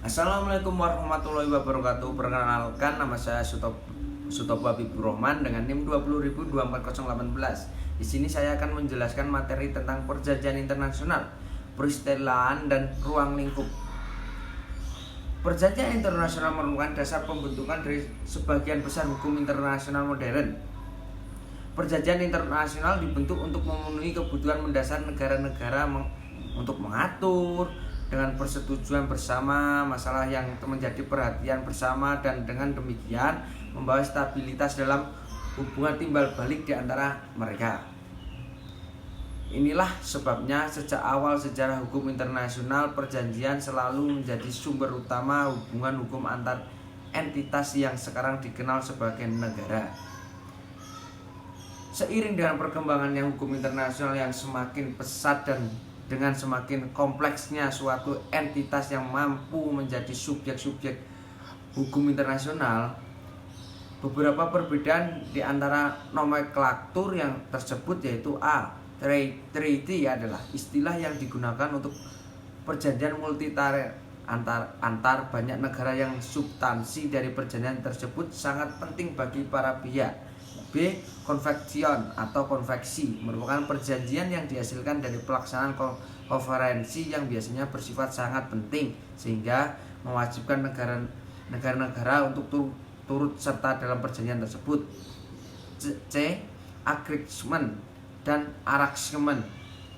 Assalamualaikum warahmatullahi wabarakatuh. Perkenalkan, nama saya Sutopo Habibur Rahman dengan NIM 20.24018. Di sini saya akan menjelaskan materi tentang perjanjian internasional, peristilahan dan ruang lingkup. Perjanjian internasional merupakan dasar pembentukan dari sebagian besar hukum internasional modern. Perjanjian internasional dibentuk untuk memenuhi kebutuhan mendasar negara-negara untuk mengatur dengan persetujuan bersama masalah yang menjadi perhatian bersama, dan dengan demikian membawa stabilitas dalam hubungan timbal balik di antara mereka. Inilah sebabnya sejak awal sejarah hukum internasional, perjanjian selalu menjadi sumber utama hubungan hukum antar entitas yang sekarang dikenal sebagai negara. Seiring dengan perkembangannya hukum internasional yang semakin pesat dan dengan semakin kompleksnya suatu entitas yang mampu menjadi subjek-subjek hukum internasional, beberapa perbedaan di antara nomenklatur yang tersebut yaitu treaty adalah istilah yang digunakan untuk perjanjian multilateral antar banyak negara yang substansi dari perjanjian tersebut sangat penting bagi para pihak. B. Convention atau konveksi merupakan perjanjian yang dihasilkan dari pelaksanaan konferensi yang biasanya bersifat sangat penting sehingga mewajibkan negara-negara untuk turut serta dalam perjanjian tersebut. C. Agreement dan arrangement.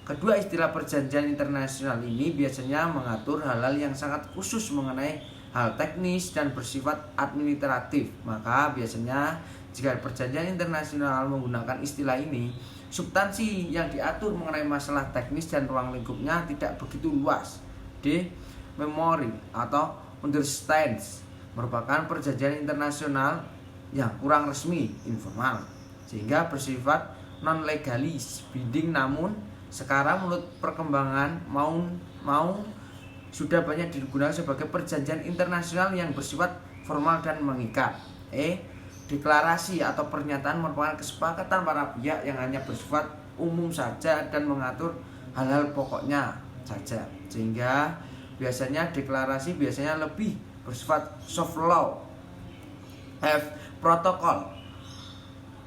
Kedua istilah perjanjian internasional ini biasanya mengatur hal-hal yang sangat khusus mengenai hal teknis dan bersifat administratif. Maka biasanya jika perjanjian internasional menggunakan istilah ini, substansi yang diatur mengenai masalah teknis dan ruang lingkupnya tidak begitu luas. D. Memory atau understands merupakan perjanjian internasional yang kurang resmi, informal, sehingga bersifat non-legalis binding. Namun sekarang menurut perkembangan mau sudah banyak digunakan sebagai perjanjian internasional yang bersifat formal dan mengikat. Deklarasi atau pernyataan merupakan kesepakatan para pihak yang hanya bersifat umum saja dan mengatur hal-hal pokoknya saja, sehingga biasanya deklarasi biasanya lebih bersifat soft law. F. Protokol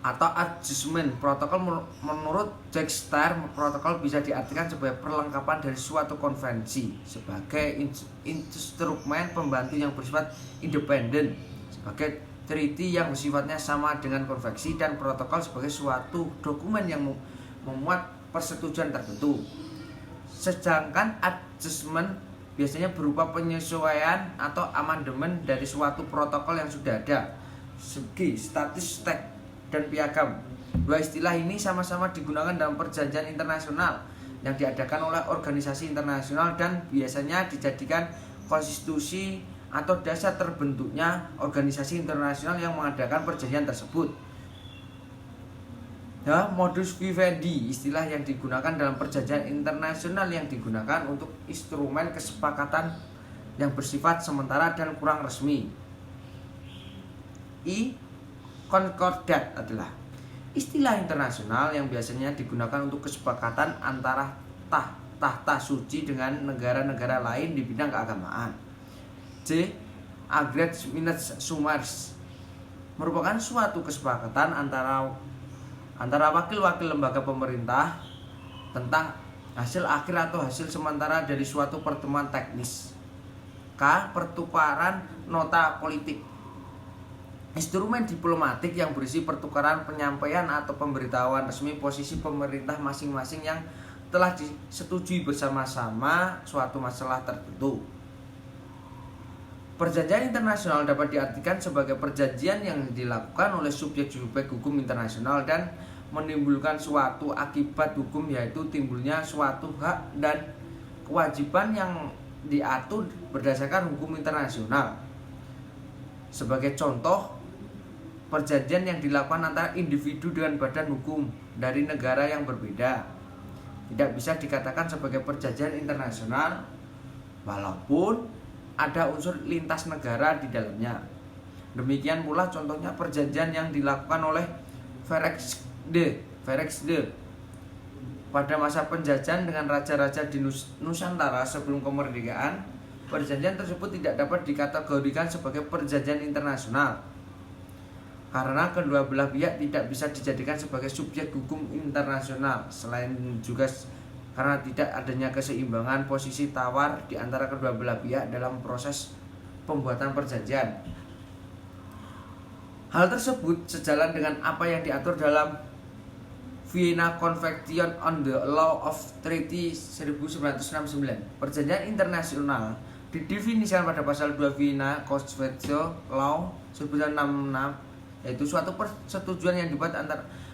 atau adjustment. Protokol menurut Jack Starr, protokol bisa diartikan sebagai perlengkapan dari suatu konvensi sebagai instrumen pembantu yang bersifat independen, sebagai treaty yang sifatnya sama dengan konvensi, dan protokol sebagai suatu dokumen yang memuat persetujuan tertentu. Sedangkan adjustment biasanya berupa penyesuaian atau amandemen dari suatu protokol yang sudah ada. Segi status dan piagam. Dua istilah ini sama-sama digunakan dalam perjanjian internasional yang diadakan oleh organisasi internasional dan biasanya dijadikan konstitusi atau dasar terbentuknya organisasi internasional yang mengadakan perjanjian tersebut. Modus vivendi, istilah yang digunakan dalam perjanjian internasional yang digunakan untuk instrumen kesepakatan yang bersifat sementara dan kurang resmi. I. Concordat adalah istilah internasional yang biasanya digunakan untuk kesepakatan antara tahta suci dengan negara-negara lain di bidang keagamaan. C. Agreement Summers merupakan suatu kesepakatan antara wakil-wakil lembaga pemerintah tentang hasil akhir atau hasil sementara dari suatu pertemuan teknis. K. Pertukaran nota politik, instrumen diplomatik yang berisi pertukaran penyampaian atau pemberitahuan resmi posisi pemerintah masing-masing yang telah disetujui bersama-sama suatu masalah tertentu. Perjanjian internasional dapat diartikan sebagai perjanjian yang dilakukan oleh subjek-subjek hukum internasional dan menimbulkan suatu akibat hukum, yaitu timbulnya suatu hak dan kewajiban yang diatur berdasarkan hukum internasional. Sebagai contoh, perjanjian yang dilakukan antara individu dengan badan hukum dari negara yang berbeda tidak bisa dikatakan sebagai perjanjian internasional walaupun ada unsur lintas negara di dalamnya. Demikian pula contohnya perjanjian yang dilakukan oleh Verexde pada masa penjajahan dengan raja-raja di Nusantara sebelum kemerdekaan. perjanjian tersebut tidak dapat dikategorikan sebagai perjanjian internasional karena kedua belah pihak tidak bisa dijadikan sebagai subjek hukum internasional. Selain juga karena tidak adanya keseimbangan posisi tawar di antara kedua belah pihak dalam proses pembuatan perjanjian. Hal tersebut sejalan dengan apa yang diatur dalam Vienna Convention on the Law of Treaty 1969. Perjanjian internasional didefinisikan pada pasal 2 Vienna Convention Law 1966, yaitu suatu persetujuan yang dibuat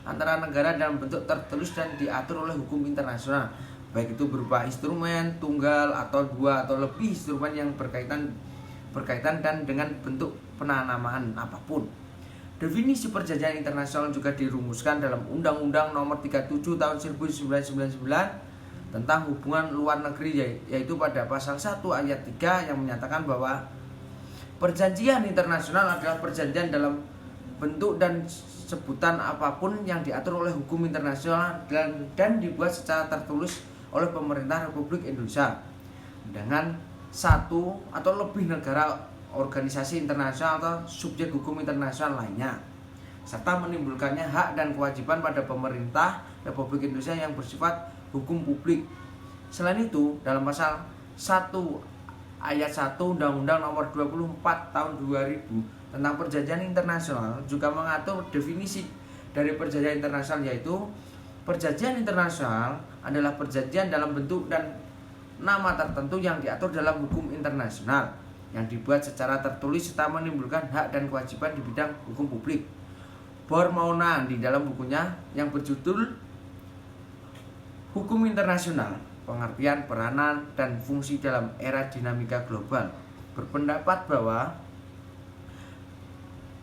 antara negara dalam bentuk tertulis dan diatur oleh hukum internasional, baik itu berupa instrumen tunggal atau dua atau lebih instrumen yang berkaitan dan dengan bentuk penanamaan apapun. Definisi perjanjian internasional juga dirumuskan dalam Undang-Undang Nomor 37 Tahun 1999 tentang hubungan luar negeri, yaitu pada pasal 1 ayat 3 yang menyatakan bahwa perjanjian internasional adalah perjanjian dalam bentuk dan sebutan apapun yang diatur oleh hukum internasional dan dibuat secara tertulis oleh pemerintah Republik Indonesia dengan satu atau lebih negara, organisasi internasional atau subjek hukum internasional lainnya, serta menimbulkannya hak dan kewajiban pada pemerintah Republik Indonesia yang bersifat hukum publik. Selain itu, dalam pasal 1 ayat 1 Undang-Undang Nomor 24 Tahun 2000 tentang perjanjian internasional juga mengatur definisi dari perjanjian internasional, yaitu perjanjian internasional adalah perjanjian dalam bentuk dan nama tertentu yang diatur dalam hukum internasional yang dibuat secara tertulis serta menimbulkan hak dan kewajiban di bidang hukum publik. Bormauna di dalam bukunya yang berjudul Hukum Internasional, Pengertian, Peranan, dan Fungsi dalam Era Dinamika Global berpendapat bahwa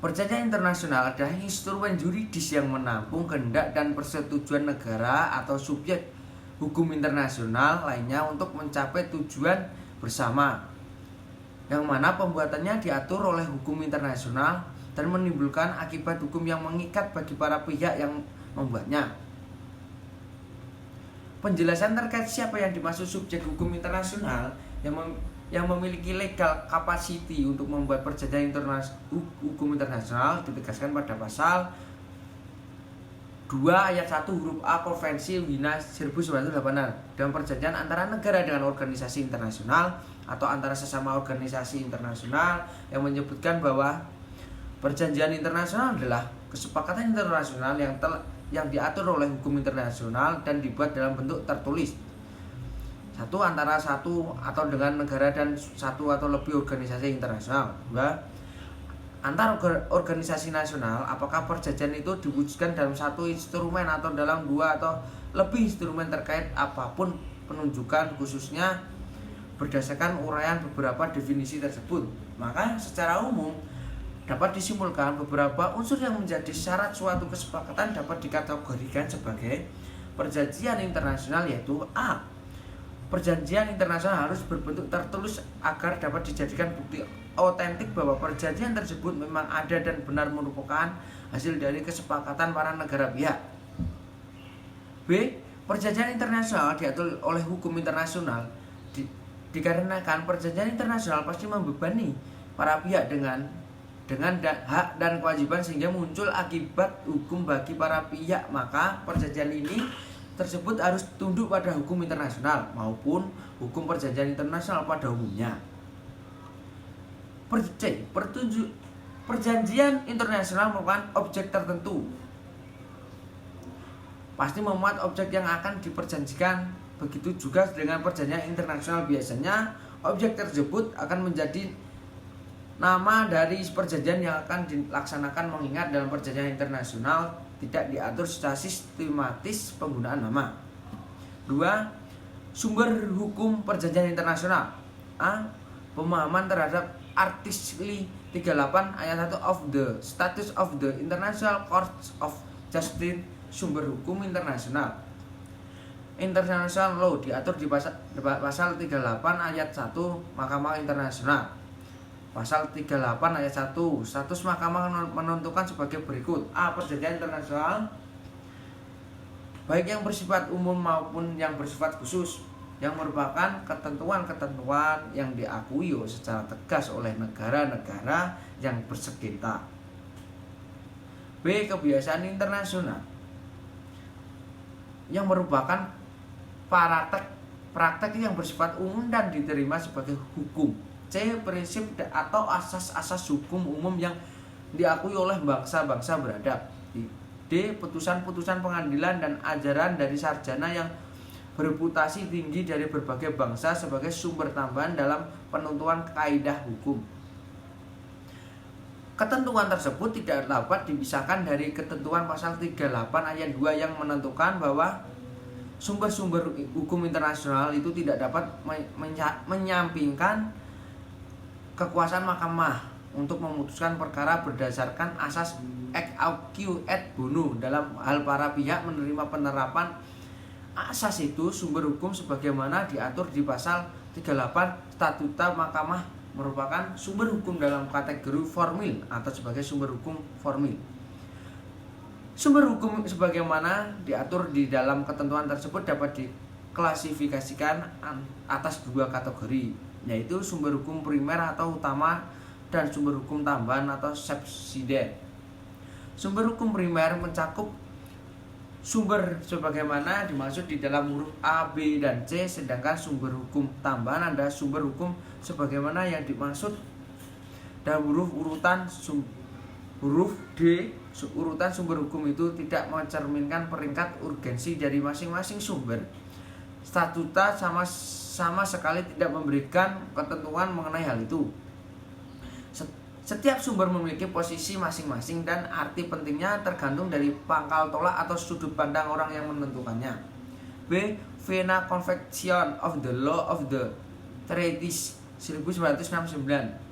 perjanjian internasional adalah instrumen yuridis yang menampung kehendak dan persetujuan negara atau subjek hukum internasional lainnya untuk mencapai tujuan bersama, yang mana pembuatannya diatur oleh hukum internasional dan menimbulkan akibat hukum yang mengikat bagi para pihak yang membuatnya. Penjelasan terkait siapa yang dimaksud subjek hukum internasional yang memiliki legal capacity untuk membuat perjanjian hukum internasional ditegaskan pada pasal 2 ayat 1 huruf A Konvensi Wina 1986 dalam perjanjian antara negara dengan organisasi internasional atau antara sesama organisasi internasional, yang menyebutkan bahwa perjanjian internasional adalah kesepakatan internasional yang diatur oleh hukum internasional dan dibuat dalam bentuk tertulis, satu antara satu atau dengan negara dan satu atau lebih organisasi internasional. Dua, antar organisasi nasional, apakah perjanjian itu diwujudkan dalam satu instrumen atau dalam dua atau lebih instrumen terkait apapun penunjukan khususnya berdasarkan uraian beberapa definisi tersebut. Maka secara umum dapat disimpulkan beberapa unsur yang menjadi syarat suatu kesepakatan dapat dikategorikan sebagai perjanjian internasional, yaitu A. Perjanjian internasional harus berbentuk tertulis agar dapat dijadikan bukti otentik bahwa perjanjian tersebut memang ada dan benar merupakan hasil dari kesepakatan para negara pihak. B. Perjanjian internasional diatur oleh hukum internasional dikarenakan perjanjian internasional pasti membebani para pihak dengan hak dan kewajiban sehingga muncul akibat hukum bagi para pihak, maka perjanjian ini tersebut harus tunduk pada hukum internasional maupun hukum perjanjian internasional pada umumnya. C. Perjanjian internasional merupakan objek tertentu, pasti memuat objek yang akan diperjanjikan. Begitu juga dengan perjanjian internasional, biasanya objek tersebut akan menjadi nama dari perjanjian yang akan dilaksanakan, mengingat dalam perjanjian internasional tidak diatur secara sistematis penggunaan nama. 2. Sumber hukum perjanjian internasional. A. Pemahaman terhadap Artikel 38 ayat 1 of the Status of the International Court of Justice. Sumber hukum internasional. International law diatur di pasal 38 ayat 1 Mahkamah Internasional. Pasal 38 ayat 1, status mahkamah menentukan sebagai berikut. A. Perjanjian internasional baik yang bersifat umum maupun yang bersifat khusus yang merupakan ketentuan-ketentuan yang diakui secara tegas oleh negara-negara yang bersengketa. B. Kebiasaan internasional yang merupakan praktek yang bersifat umum dan diterima sebagai hukum. C. Prinsip atau asas-asas hukum umum yang diakui oleh bangsa-bangsa beradab. D. Putusan-putusan pengadilan dan ajaran dari sarjana yang bereputasi tinggi dari berbagai bangsa sebagai sumber tambahan dalam penentuan kaidah hukum. Ketentuan tersebut tidak dapat dipisahkan dari ketentuan pasal 38 ayat 2 yang menentukan bahwa sumber-sumber hukum internasional itu tidak dapat menyampingkan kekuasaan mahkamah untuk memutuskan perkara berdasarkan asas ex aequo et bono. Dalam hal para pihak menerima penerapan asas itu, sumber hukum sebagaimana diatur di pasal 38 Statuta Mahkamah merupakan sumber hukum dalam kategori formil atau sebagai sumber hukum formil. Sumber hukum sebagaimana diatur di dalam ketentuan tersebut dapat diklasifikasikan atas dua kategori, yaitu sumber hukum primer atau utama dan sumber hukum tambahan atau subsidiar. Sumber hukum primer mencakup sumber sebagaimana dimaksud di dalam huruf A, B, dan C, sedangkan sumber hukum tambahan adalah sumber hukum sebagaimana yang dimaksud dalam huruf D. Urutan sumber hukum itu tidak mencerminkan peringkat urgensi dari masing-masing sumber. Statuta sama sekali tidak memberikan ketentuan mengenai hal itu. Setiap sumber memiliki posisi masing-masing dan arti pentingnya tergantung dari pangkal tolak atau sudut pandang orang yang menentukannya. B. Vienna Convention of the Law of the Treaties 1969.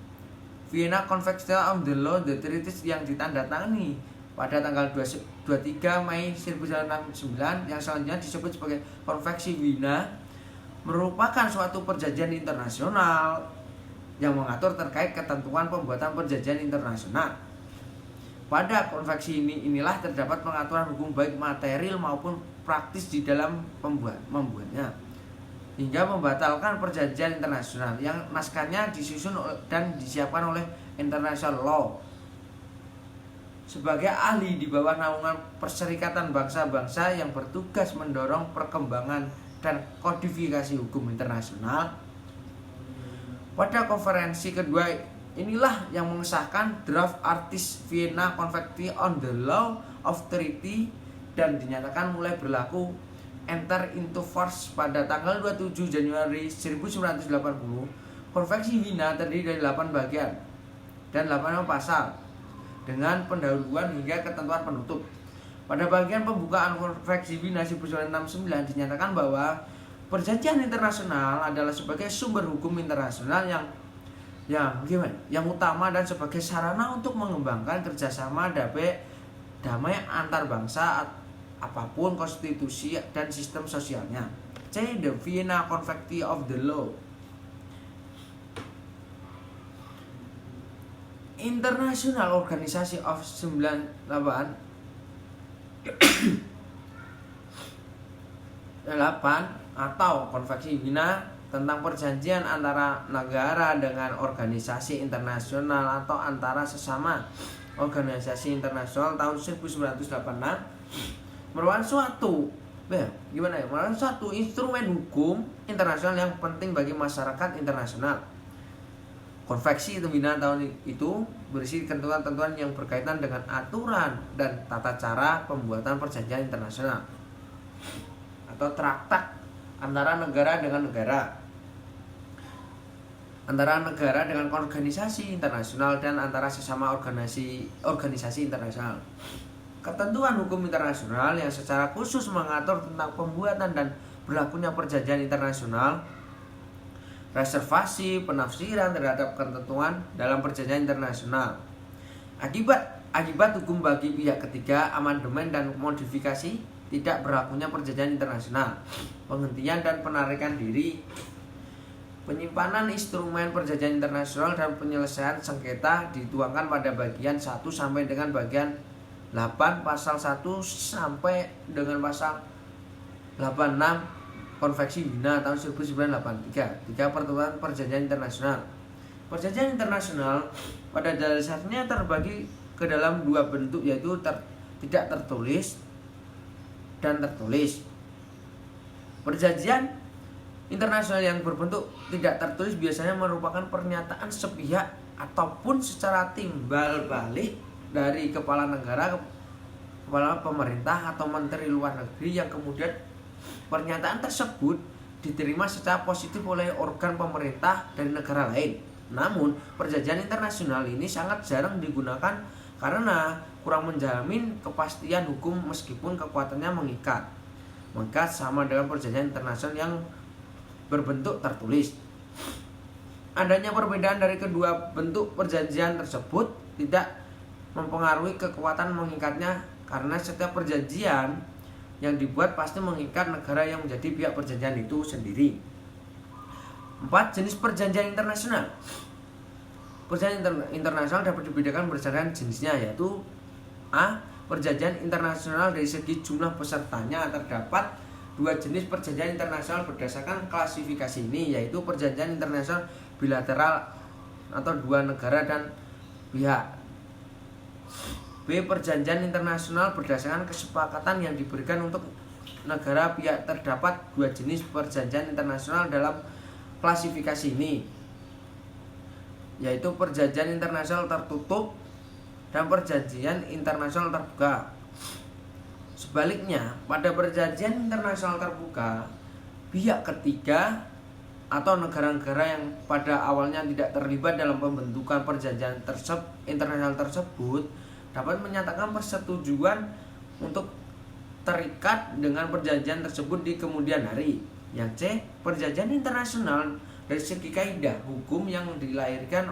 Vienna Convention of the Law of the Treaties yang ditandatangani pada tanggal 23 Mei 1969 yang selanjutnya disebut sebagai Konvensi Wina merupakan suatu perjanjian internasional yang mengatur terkait ketentuan pembuatan perjanjian internasional. Pada konvensi inilah terdapat pengaturan hukum baik material maupun praktis di dalam membuatnya, hingga membatalkan perjanjian internasional yang naskahnya disusun dan disiapkan oleh International Law. Sebagai ahli di bawah naungan Perserikatan Bangsa-Bangsa yang bertugas mendorong perkembangan dan kodifikasi hukum internasional, pada konferensi kedua inilah yang mengesahkan draft artis Vienna Convention on the Law of Treaty dan dinyatakan mulai berlaku enter into force pada tanggal 27 Januari 1980. Konvensi Wina terdiri dari 8 bagian dan 8 pasal dengan pendahuluan hingga ketentuan penutup. Pada bagian pembukaan Konvensi Wina 1969 dinyatakan bahwa perjanjian internasional adalah sebagai sumber hukum internasional yang utama dan sebagai sarana untuk mengembangkan kerjasama damai antar bangsa apapun konstitusi dan sistem sosialnya. C. The Vienna Convention of the Law. International Organization of 98 atau Konvensi Wina tentang perjanjian antara negara dengan organisasi internasional atau antara sesama organisasi internasional tahun 1986 merupakan suatu instrumen hukum internasional yang penting bagi masyarakat internasional. Konvensi Wina tahun itu berisi ketentuan-ketentuan yang berkaitan dengan aturan dan tata cara pembuatan perjanjian internasional atau traktat antara negara dengan negara, antara negara dengan organisasi internasional, dan antara sesama organisasi internasional. Ketentuan hukum internasional yang secara khusus mengatur tentang pembuatan dan berlakunya perjanjian internasional, reservasi penafsiran terhadap ketentuan dalam perjanjian internasional, akibat hukum bagi pihak ketiga, amandemen dan modifikasi tidak berlakunya perjanjian internasional, penghentian dan penarikan diri, penyimpanan instrumen perjanjian internasional dan penyelesaian sengketa dituangkan pada bagian 1 sampai dengan bagian 8 pasal 1 sampai dengan pasal 86 Konvensi Wina tahun 1983, 3 Peraturan Perjanjian Internasional. Perjanjian internasional pada dasarnya terbagi ke dalam 2 bentuk, yaitu tidak tertulis dan tertulis. Perjanjian internasional yang berbentuk tidak tertulis biasanya merupakan pernyataan sepihak ataupun secara timbal balik dari kepala negara, kepala pemerintah atau menteri luar negeri, yang kemudian pernyataan tersebut diterima secara positif oleh organ pemerintah dari negara lain. Namun, perjanjian internasional ini sangat jarang digunakan karena kurang menjamin kepastian hukum meskipun kekuatannya mengikat. Maka sama dengan perjanjian internasional yang berbentuk tertulis. Adanya perbedaan dari kedua bentuk perjanjian tersebut tidak mempengaruhi kekuatan mengikatnya, karena setiap perjanjian yang dibuat pasti mengikat negara yang menjadi pihak perjanjian itu sendiri. 4. Jenis perjanjian internasional. Perjanjian internasional dapat dibedakan berdasarkan jenisnya, yaitu A. Perjanjian internasional dari segi jumlah pesertanya. Terdapat 2 jenis perjanjian internasional berdasarkan klasifikasi ini, yaitu perjanjian internasional bilateral atau 2 negara dan pihak. B. Perjanjian internasional berdasarkan kesepakatan yang diberikan untuk negara pihak. Terdapat 2 jenis perjanjian internasional dalam klasifikasi ini, yaitu perjanjian internasional tertutup dan perjanjian internasional terbuka. Sebaliknya, pada perjanjian internasional terbuka, pihak ketiga atau negara-negara yang pada awalnya tidak terlibat dalam pembentukan perjanjian internasional tersebut dapat menyatakan persetujuan untuk terikat dengan perjanjian tersebut di kemudian hari. Yang C. Perjanjian internasional dari segi kaidah hukum yang dilahirkan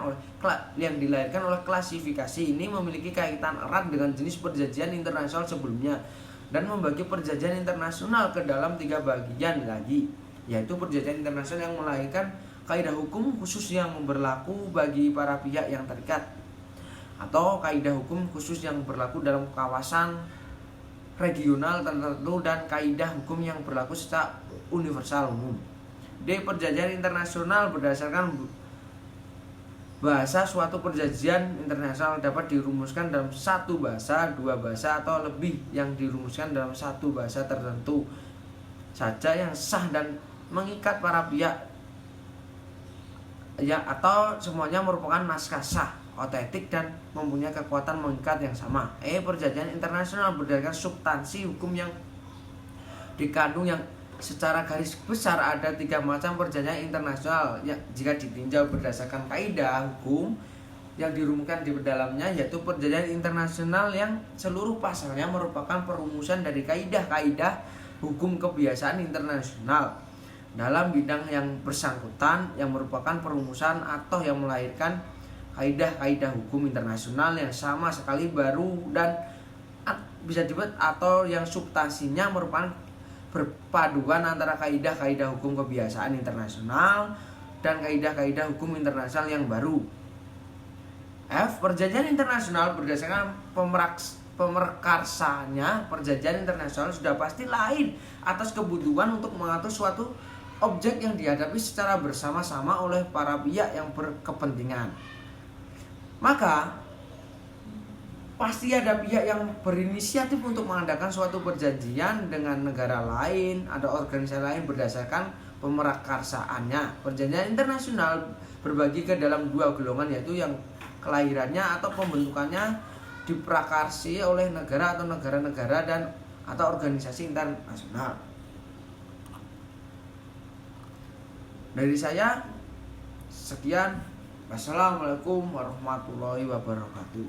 oleh klasifikasi ini memiliki kaitan erat dengan jenis perjanjian internasional sebelumnya dan membagi perjanjian internasional ke dalam 3 bagian lagi, yaitu perjanjian internasional yang melahirkan kaidah hukum khusus yang berlaku bagi para pihak yang terikat, atau kaidah hukum khusus yang berlaku dalam kawasan regional tertentu, dan kaidah hukum yang berlaku secara universal umum. D. Perjanjian internasional berdasarkan bahasa. Suatu perjanjian internasional dapat dirumuskan dalam 1 bahasa, 2 bahasa, atau lebih yang dirumuskan dalam 1 bahasa tertentu saja yang sah dan mengikat para pihak, ya, atau semuanya merupakan naskah sah, otentik, dan mempunyai kekuatan mengikat yang sama. Perjanjian internasional berdasarkan substansi hukum yang dikandung, yang secara garis besar ada 3 macam perjanjian internasional yang jika ditinjau berdasarkan kaidah hukum yang dirumuskan di dalamnya, yaitu perjanjian internasional yang seluruh pasalnya merupakan perumusan dari kaidah-kaidah hukum kebiasaan internasional dalam bidang yang bersangkutan, yang merupakan perumusan atau yang melahirkan kaidah-kaidah hukum internasional yang sama sekali baru dan bisa disebut atau yang substansinya merupakan perpaduan antara kaidah-kaidah hukum kebiasaan internasional dan kaidah-kaidah hukum internasional yang baru. F. Perjanjian internasional berdasarkan pemerkarsanya. Perjanjian internasional sudah pasti lain atas kebutuhan untuk mengatur suatu objek yang dihadapi secara bersama-sama oleh para pihak yang berkepentingan. Maka pasti ada pihak yang berinisiatif untuk mengadakan suatu perjanjian dengan negara lain atau organisasi lain berdasarkan pemerkarsaannya. Perjanjian internasional berbagi ke dalam 2 golongan, yaitu yang kelahirannya atau pembentukannya diprakarsi oleh negara atau negara-negara dan atau organisasi internasional. Dari saya sekian. Wassalamualaikum warahmatullahi wabarakatuh.